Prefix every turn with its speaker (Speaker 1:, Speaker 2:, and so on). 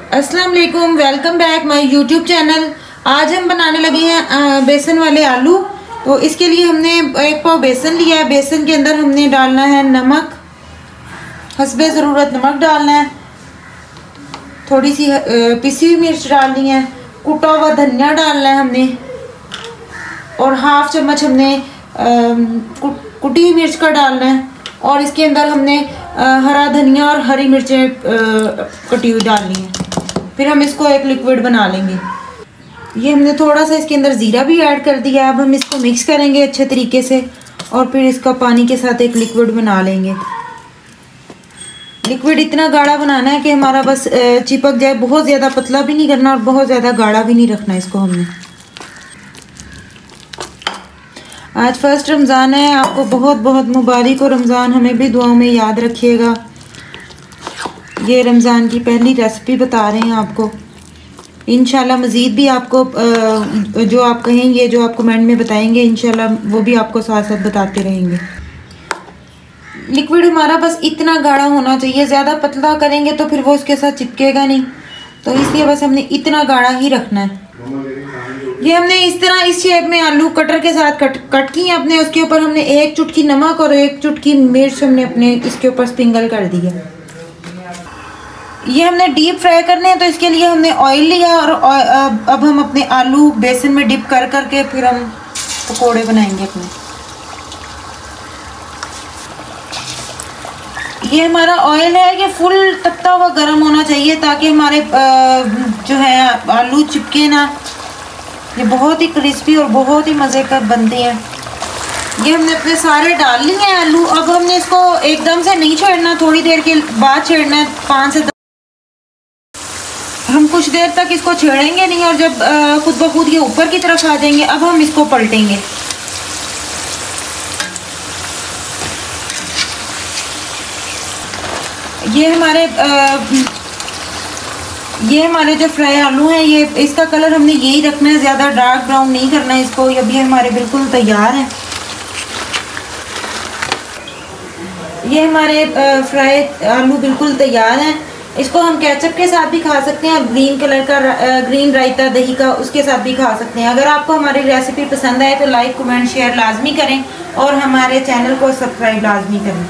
Speaker 1: अस्सलाम वालेकुम, welcome back my YouTube channel. आज हम बनाने लगे हैं बेसन वाले आलू। तो इसके लिए हमने एक पाव बेसन लिया है। बेसन के अंदर हमने डालना है नमक, हस्बे ज़रूरत नमक डालना है, थोड़ी सी पिसी हुई मिर्च डालनी है, कुटा हुआ धनिया डालना है हमने, और हाफ चम्मच हमने कुटी हुई मिर्च का डालना है, और इसके अंदर हमने हरा धनिया और हरी मिर्चें कटी हुई डालनी है। फिर हम इसको एक लिक्विड बना लेंगे। ये हमने थोड़ा सा इसके अंदर ज़ीरा भी ऐड कर दिया। अब हम इसको मिक्स करेंगे अच्छे तरीके से और फिर इसका पानी के साथ एक लिक्विड बना लेंगे। लिक्विड इतना गाढ़ा बनाना है कि हमारा बस चिपक जाए। बहुत ज़्यादा पतला भी नहीं करना और बहुत ज़्यादा गाढ़ा भी नहीं रखना इसको हमने। आज फर्स्ट रमज़ान है, आपको बहुत बहुत मुबारक हो रमज़ान। हमें भी दुआओं में याद रखिएगा। ये रमज़ान की पहली रेसिपी बता रहे हैं आपको। इंशाल्लाह मज़ीद भी आपको जो आप कहेंगे, जो आप कमेंट में बताएंगे, इंशाल्लाह वो भी आपको साथ साथ बताते रहेंगे। लिक्विड हमारा बस इतना गाढ़ा होना चाहिए। ज़्यादा पतला करेंगे तो फिर वो उसके साथ चिपकेगा नहीं, तो इसलिए बस हमने इतना गाढ़ा ही रखना है। ये हमने इस तरह इस शेप में आलू कटर के साथ कट किए अपने। उसके ऊपर हमने एक चुटकी नमक और एक चुटकी मिर्च हमने अपने इसके ऊपर स्प्रिंगल कर दी है। ये हमने डीप फ्राई करने हैं, तो इसके लिए हमने ऑयल लिया और अब हम अपने आलू बेसन में डिप कर करके फिर हम पकोड़े बनाएंगे अपने। ये हमारा ऑयल है, ये फुल तपता हुआ गर्म होना चाहिए ताकि हमारे जो है आलू चिपके ना। ये बहुत ही क्रिस्पी और बहुत ही मज़े का बनते हैं। ये हमने अपने सारे डाल लिए हैं आलू। अब हमने इसको एकदम से नहीं छेड़ना, थोड़ी देर के बाद छेड़ना है, 5 से 10। हम कुछ देर तक इसको छेड़ेंगे नहीं और जब खुद ब खुद ये ऊपर की तरफ आ जाएंगे, अब हम इसको पलटेंगे। ये हमारे जो फ्राई आलू हैं, ये इसका कलर हमने यही रखना है, ज़्यादा डार्क ब्राउन नहीं करना है इसको। ये अभी हमारे बिल्कुल तैयार हैं। ये हमारे फ्राई आलू बिल्कुल तैयार हैं। इसको हम केचप के साथ भी खा सकते हैं, ग्रीन कलर का ग्रीन रायता दही का, उसके साथ भी खा सकते हैं। अगर आपको हमारी रेसिपी पसंद आए तो लाइक कमेंट शेयर लाजमी करें और हमारे चैनल को सब्सक्राइब लाजमी करें।